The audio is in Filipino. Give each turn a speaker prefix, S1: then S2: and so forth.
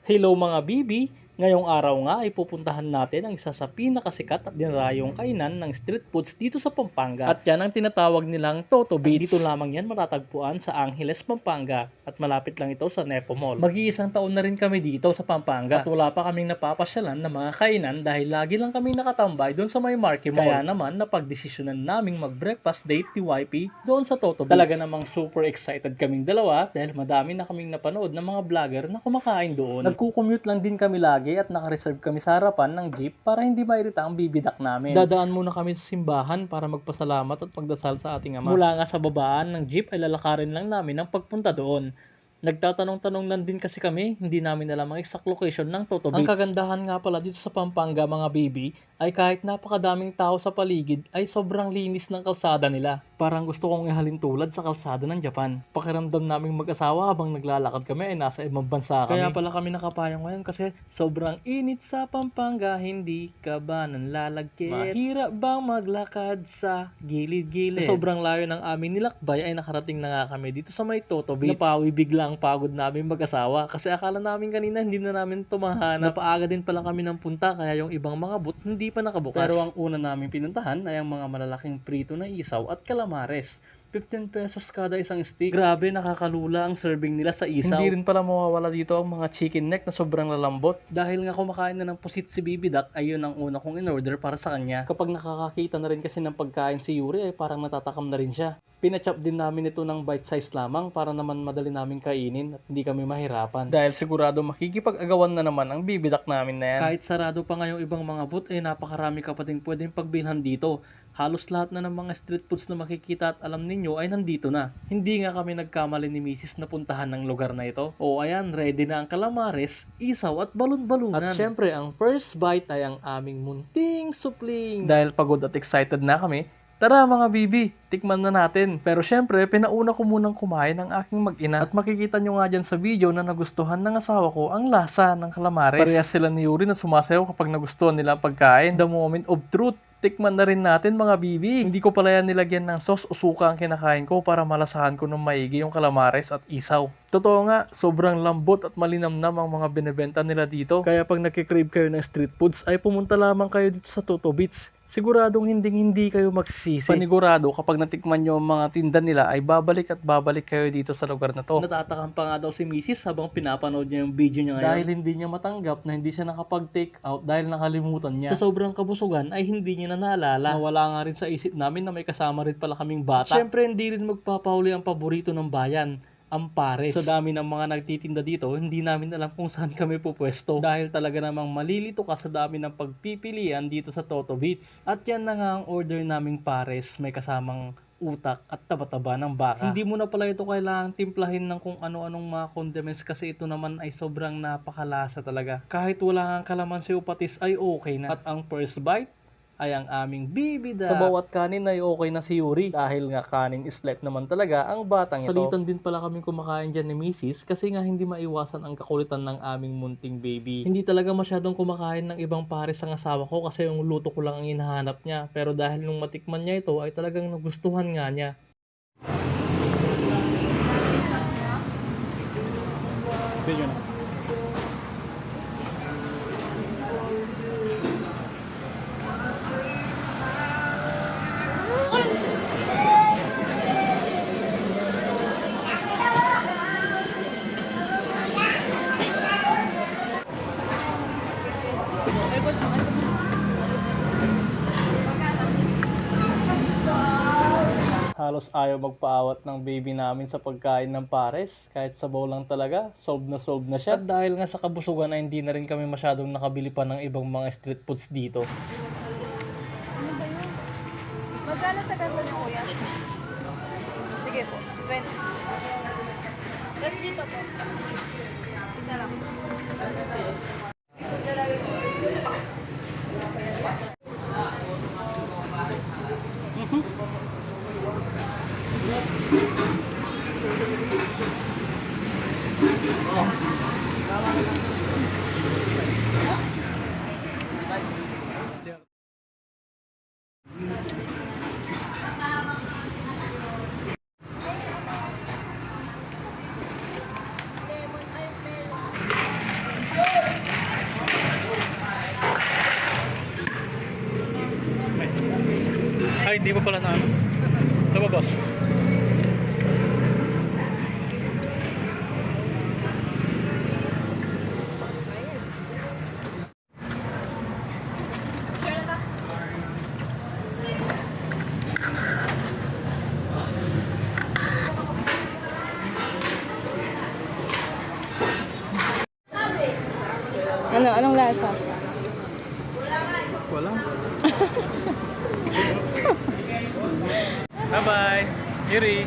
S1: Hello mga bibi! Ngayong araw nga ay pupuntahan natin ang isa sa pinakasikat at dinarayong kainan ng street foods dito sa Pampanga. At yan ang tinatawag nilang Toto Beats. Dito lamang yan matatagpuan sa Angeles, Pampanga. At malapit lang ito sa Nepo Mall. Mag-iisang taon na rin kami dito sa Pampanga. At wala pa kaming napapasyalan ng mga kainan dahil lagi lang kaming nakatambay doon sa may Marquee Mall. Kaya naman napagdesisyonan naming mag-breakfast date ni YP doon sa Toto Beats. Talaga namang super excited kaming dalawa dahil madami na kaming napanood ng mga vlogger na kumakain doon. Nagko-commute lang din kami lagi at naka-reserve kami sa harapan ng jeep para hindi mairita ang bibidak namin. Dadaan muna kami sa simbahan para magpasalamat at magdasal sa ating Ama. Mula nga sa babaan ng jeep ay lalakarin lang namin ang pagpunta doon. Nagtatanong-tanong lang din kasi kami, hindi namin alam ang exact location ng Toto Beats. Ang kagandahan nga pala dito sa Pampanga mga baby, ay kahit napakadaming tao sa paligid, ay sobrang linis ng kalsada nila. Parang gusto kong ihalin tulad sa kalsada ng Japan. Pakiramdam naming mag-asawa habang naglalakad kami ay nasa ibang bansa kami. Kaya pala kami nakapayong ngayon kasi sobrang init sa Pampanga, hindi ka ba nanlalagkit? Mahirap bang maglakad sa gilid-gilid? Sa sobrang layo ng aming nilakbay ay nakarating na nga kami dito sa may Toto Beats. Napawi bigla ang pagod namin mag-asawa kasi akala namin kanina hindi na namin tumahanap. Napaaga din pala kami ng punta kaya yung ibang mga booth hindi pa nakabukas. Pero ang una namin pinuntahan ay ang mga malalaking prito na isaw at calamares. 15 pesos kada isang stick. Grabe, nakakalula ang serving nila sa isaw. Hindi rin pala mawawala dito ang mga chicken neck na sobrang lalambot. Dahil nga kumakain na ng pusit si Bibi Duck, ay yun ang una kong in-order para sa kanya. Kapag nakakakita na rin kasi ng pagkain si Yuri ay parang natatakam na rin siya. Pinachop din namin ito ng bite size lamang para naman madali namin kainin at hindi kami mahirapan. Dahil sigurado makikipag-agawan na naman ang Bibi Duck namin na yan. Kahit sarado pa ngayong ibang mga booth ay napakarami ka pa din pwedeng pagbilhan dito. Halos lahat na ng mga street foods na makikita at alam ninyo ay nandito na. Hindi nga kami nagkamali ni Mrs. na puntahan ng lugar na ito. O ayan, ready na ang calamares, isaw at balon-balunan. At syempre, ang first bite ay ang aming munting supling. Dahil pagod at excited na kami, tara mga bibi, tikman na natin. Pero syempre, pinauna ko munang kumain ng aking mag-ina. At makikita nyo nga dyan sa video na nagustuhan ng asawa ko ang lasa ng calamares. Parehas sila ni Yuri na sumasayaw kapag nagustuhan nila ang pagkain. The moment of truth. Tikman na rin natin mga bibi. Hindi ko pala yan nilagyan ng sauce o suka ang kinakain ko para malasahan ko ng maigi yung calamares at isaw. Totoo nga, sobrang lambot at malinamnam ang mga binebenta nila dito. Kaya pag nakikrave kayo ng street foods ay pumunta lamang kayo dito sa Toto Beats. Siguradong hindi kayo magsisisi. Panigurado kapag natikman nyo ang mga tinda nila ay babalik at babalik kayo dito sa lugar na to. Natatakam pa nga daw si Mrs. habang pinapanood niya yung video niya ngayon. Dahil hindi niya matanggap na hindi siya nakapag-take out dahil nakalimutan niya. Sa sobrang kabusugan ay hindi niya na naalala. Nawala nga rin sa isip namin na may kasama rin pala kaming bata. Siyempre hindi rin magpapahuli ang paborito ng bayan, ang pares. Sa dami ng mga nagtitinda dito, hindi namin alam kung saan kami pupwesto. Dahil talaga namang malilito ka sa dami ng pagpipilian dito sa Toto Beats. At yan na nga ang order naming pares, may kasamang utak at taba-taba ng baka. Hindi mo na pala ito kailangang timplahin ng kung ano-anong mga condiments kasi ito naman ay sobrang napakalasa talaga. Kahit wala nga kalamansi o patis ay okay na. At ang first bite ay ang aming Bibi Duck. Sa bawat kanin ay okay na si Yuri. Dahil nga kanin is life naman talaga ang batang ito. Salitan din pala kami kumakain dyan ni Mrs. kasi nga hindi maiwasan ang kakulitan ng aming munting baby. Hindi talaga masyadong kumakain ng ibang pares ang asawa ko kasi yung luto ko lang ang hinahanap niya. Pero dahil nung matikman niya ito ay talagang nagustuhan nga niya. Video na. Halos ayaw magpaawat ng baby namin sa pagkain ng pares. Kahit sabaw lang talaga, solve na siya. At dahil nga sa kabusugan ay hindi na rin kami masyadong nakabili pa ng ibang mga street foods dito.
S2: Ano ba yun? Magkano sa kanto niyo, kuya? Sige po, 20. Tapos dito po. Isa lang.
S1: Ay, di ba pala na ano? Ito ba, boss?
S2: Sure ka? Ano? Anong lasa?
S1: Wala. Bye-bye. Yuri.